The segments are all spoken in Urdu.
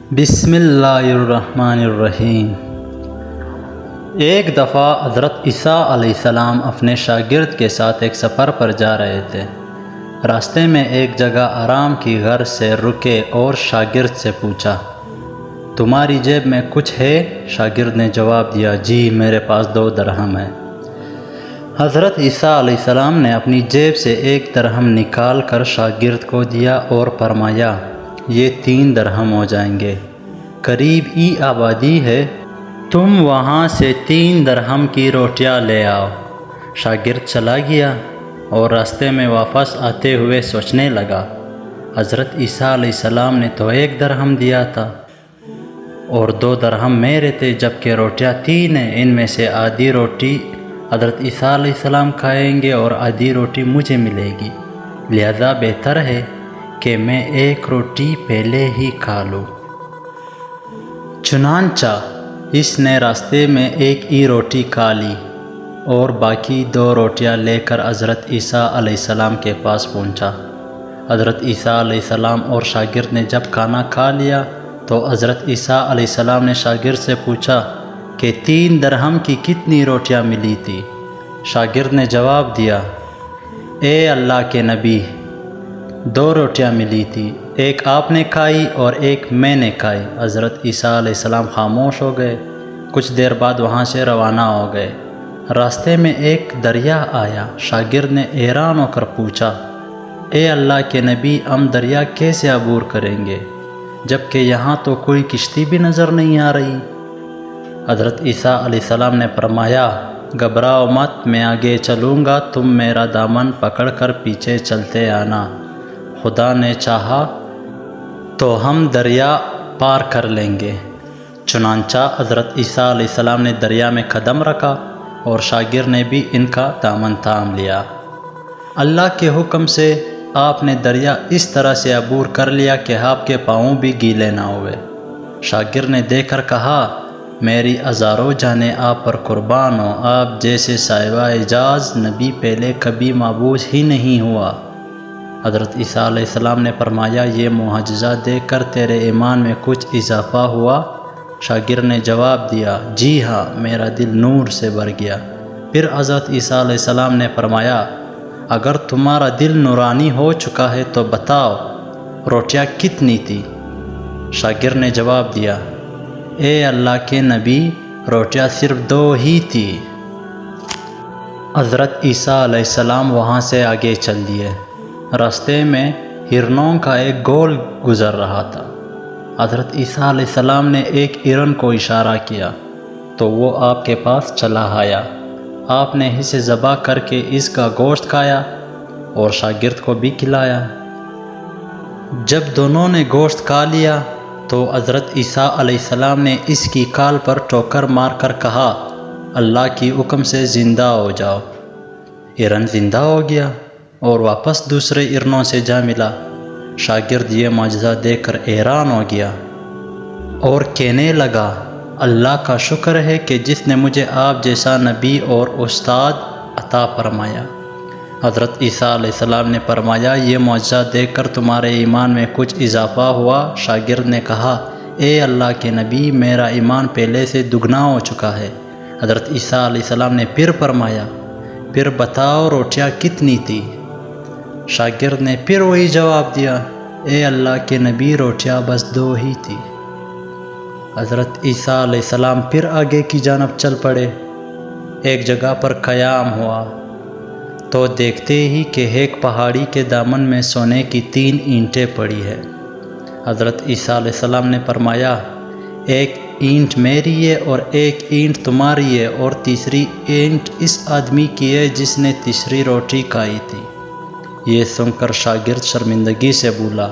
بسم اللہ الرحمن الرحیم۔ ایک دفعہ حضرت عیسیٰ علیہ السلام اپنے شاگرد کے ساتھ ایک سفر پر جا رہے تھے۔ راستے میں ایک جگہ آرام کی غرض سے رکے اور شاگرد سے پوچھا، تمہاری جیب میں کچھ ہے؟ شاگرد نے جواب دیا، جی میرے پاس 2 درہم ہے۔ حضرت عیسیٰ علیہ السلام نے اپنی جیب سے 1 درہم نکال کر شاگرد کو دیا اور فرمایا، یہ 3 درہم ہو جائیں گے، قریب ہی آبادی ہے، تم وہاں سے 3 درہم کی روٹیاں لے آؤ۔ شاگرد چلا گیا اور راستے میں واپس آتے ہوئے سوچنے لگا، حضرت عیسیٰ علیہ السلام نے تو 1 درہم دیا تھا اور 2 درہم میرے تھے، جبکہ روٹیاں 3 ہیں، ان میں سے آدھی روٹی حضرت عیسیٰ علیہ السلام کھائیں گے اور آدھی روٹی مجھے ملے گی، لہذا بہتر ہے کہ میں 1 روٹی پہلے ہی کھا لوں۔ چنانچہ اس نے راستے میں 1 ہی روٹی کھا لی اور باقی 2 روٹیاں لے کر حضرت عیسیٰ علیہ السلام کے پاس پہنچا۔ حضرت عیسیٰ علیہ السلام اور شاگرد نے جب کھانا کھا لیا تو حضرت عیسیٰ علیہ السلام نے شاگرد سے پوچھا کہ 3 درہم کی کتنی روٹیاں ملی تھی؟ شاگرد نے جواب دیا، اے اللہ کے نبی، 2 روٹیاں ملی تھی، 1 آپ نے کھائی اور 1 میں نے کھائی۔ حضرت عیسیٰ علیہ السلام خاموش ہو گئے، کچھ دیر بعد وہاں سے روانہ ہو گئے۔ راستے میں ایک دریا آیا، شاگرد نے حیران ہو کر پوچھا، اے اللہ کے نبی، ہم دریا کیسے عبور کریں گے جبکہ یہاں تو کوئی کشتی بھی نظر نہیں آ رہی؟ حضرت عیسیٰ علیہ السلام نے فرمایا، گھبراؤ مت، میں آگے چلوں گا، تم میرا دامن پکڑ کر پیچھے چلتے آنا، خدا نے چاہا تو ہم دریا پار کر لیں گے۔ چنانچہ حضرت عیسیٰ علیہ السلام نے دریا میں قدم رکھا اور شاگرد نے بھی ان کا دامن تھام لیا۔ اللہ کے حکم سے آپ نے دریا اس طرح سے عبور کر لیا کہ آپ کے پاؤں بھی گیلے نہ ہوئے۔ شاگرد نے دیکھ کر کہا، میری ہزاروں جانیں آپ پر قربان ہوں، آپ جیسے صاحب اعجاز نبی پہلے کبھی مبعوث ہی نہیں ہوا۔ حضرت عیسیٰ علیہ السلام نے فرمایا، یہ معجزہ دیکھ کر تیرے ایمان میں کچھ اضافہ ہوا؟ شاگرد نے جواب دیا، جی ہاں، میرا دل نور سے بھر گیا۔ پھر حضرت عیسیٰ علیہ السلام نے فرمایا، اگر تمہارا دل نورانی ہو چکا ہے تو بتاؤ روٹیاں کتنی تھی؟ شاگرد نے جواب دیا، اے اللہ کے نبی، روٹیاں صرف 2 ہی تھی۔ حضرت عیسیٰ علیہ السلام وہاں سے آگے چل دیے۔ راستے میں ہرنوں کا ایک گول گزر رہا تھا۔ حضرت عیسیٰ علیہ السلام نے ایک ہرن کو اشارہ کیا تو وہ آپ کے پاس چلا آیا۔ آپ نے اسے ذبح کر کے اس کا گوشت کھایا اور شاگرد کو بھی کھلایا۔ جب دونوں نے گوشت کھا لیا تو حضرت عیسیٰ علیہ السلام نے اس کی کھال پر ٹھوکر مار کر کہا، اللہ کی حکم سے زندہ ہو جاؤ۔ ہرن زندہ ہو گیا اور واپس دوسرے ہرنوں سے جا ملا۔ شاگرد یہ معجزہ دیکھ کر حیران ہو گیا اور کہنے لگا، اللہ کا شکر ہے کہ جس نے مجھے آپ جیسا نبی اور استاد عطا فرمایا۔ حضرت عیسیٰ علیہ السلام نے فرمایا، یہ معجزہ دیکھ کر تمہارے ایمان میں کچھ اضافہ ہوا؟ شاگرد نے کہا، اے اللہ کے نبی، میرا ایمان پہلے سے دگنا ہو چکا ہے۔ حضرت عیسیٰ علیہ السلام نے پھر فرمایا، پھر بتاؤ روٹیاں کتنی تھی؟ شاگرد نے پھر وہی جواب دیا، اے اللہ کے نبی، روٹیاں بس 2 ہی تھی۔ حضرت عیسیٰ علیہ السلام پھر آگے کی جانب چل پڑے۔ ایک جگہ پر قیام ہوا تو دیکھتے ہی کہ ایک پہاڑی کے دامن میں سونے کی 3 اینٹیں پڑی ہے۔ حضرت عیسیٰ علیہ السلام نے فرمایا، 1 اینٹ میری ہے اور 1 اینٹ تمہاری ہے اور تیسری اینٹ اس آدمی کی ہے جس نے تیسری روٹی کھائی تھی۔ یہ سن کر شاگرد شرمندگی سے بولا،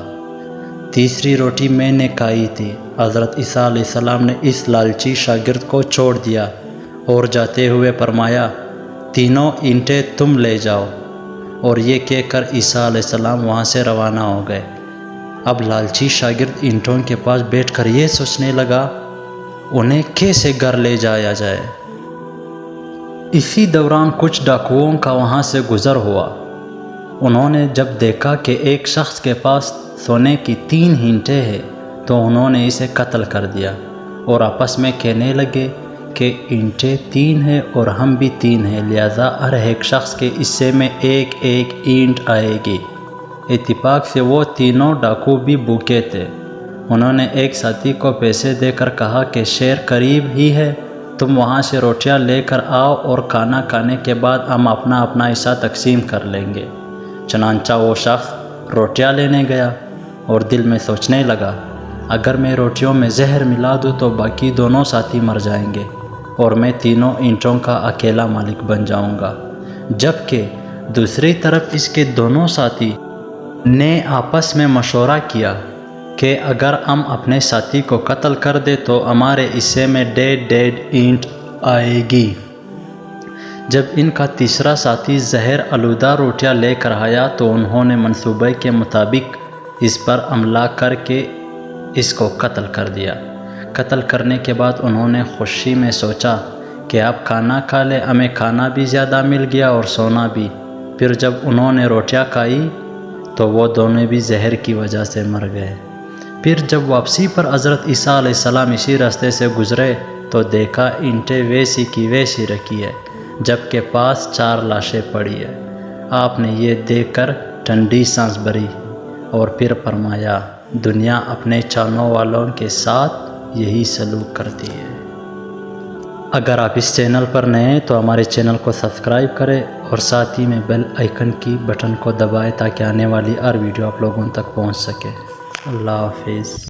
تیسری روٹی میں نے کھائی تھی۔ حضرت عیسیٰ علیہ السلام نے اس لالچی شاگرد کو چھوڑ دیا اور جاتے ہوئے فرمایا، 3 اینٹیں تم لے جاؤ، اور یہ کہہ کر عیسیٰ علیہ السلام وہاں سے روانہ ہو گئے۔ اب لالچی شاگرد اینٹوں کے پاس بیٹھ کر یہ سوچنے لگا، انہیں کیسے گھر لے جایا جائے۔ اسی دوران کچھ ڈاکوؤں کا وہاں سے گزر ہوا۔ انہوں نے جب دیکھا کہ ایک شخص کے پاس سونے کی 3 اینٹیں ہیں تو انہوں نے اسے قتل کر دیا اور آپس میں کہنے لگے کہ اینٹیں 3 ہیں اور ہم بھی 3 ہیں، لہذا ہر ایک شخص کے حصے میں ایک ایک اینٹ آئے گی۔ اتفاق سے وہ تینوں ڈاکو بھی بھوکے تھے۔ انہوں نے ایک ساتھی کو پیسے دے کر کہا کہ شہر قریب ہی ہے، تم وہاں سے روٹیاں لے کر آؤ اور کھانا کھانے کے بعد ہم اپنا اپنا حصہ تقسیم کر لیں گے۔ چنانچہ وہ شخص روٹیاں لینے گیا اور دل میں سوچنے لگا، اگر میں روٹیوں میں زہر ملا دوں تو باقی دونوں ساتھی مر جائیں گے اور میں تینوں اینٹوں کا اکیلا مالک بن جاؤں گا۔ جبکہ دوسری طرف اس کے دونوں ساتھی نے آپس میں مشورہ کیا کہ اگر ہم اپنے ساتھی کو قتل کر دیں تو ہمارے حصے میں 1.5 اینٹ آئے گی۔ جب ان کا تیسرا ساتھی زہر آلودہ روٹیاں لے کر آیا تو انہوں نے منصوبے کے مطابق اس پر حملہ کر کے اس کو قتل کر دیا۔ قتل کرنے کے بعد انہوں نے خوشی میں سوچا کہ اب کھانا کھا لے، ہمیں کھانا بھی زیادہ مل گیا اور سونا بھی۔ پھر جب انہوں نے روٹیاں کھائی تو وہ دونوں بھی زہر کی وجہ سے مر گئے۔ پھر جب واپسی پر حضرت عیسیٰ علیہ السلام اسی راستے سے گزرے تو دیکھا اینٹیں ویسی کی ویسی رکھی ہے، جبکہ پاس 4 لاشیں پڑی ہے۔ آپ نے یہ دیکھ کر ٹھنڈی سانس بھری اور پھر فرمایا، دنیا اپنے چاہنے والوں کے ساتھ یہی سلوک کرتی ہے۔ اگر آپ اس چینل پر نئے ہیں تو ہمارے چینل کو سبسکرائب کریں اور ساتھ ہی میں بیل آئیکن کی بٹن کو دبائیں تاکہ آنے والی ہر ویڈیو آپ لوگوں تک پہنچ سکے۔ اللہ حافظ۔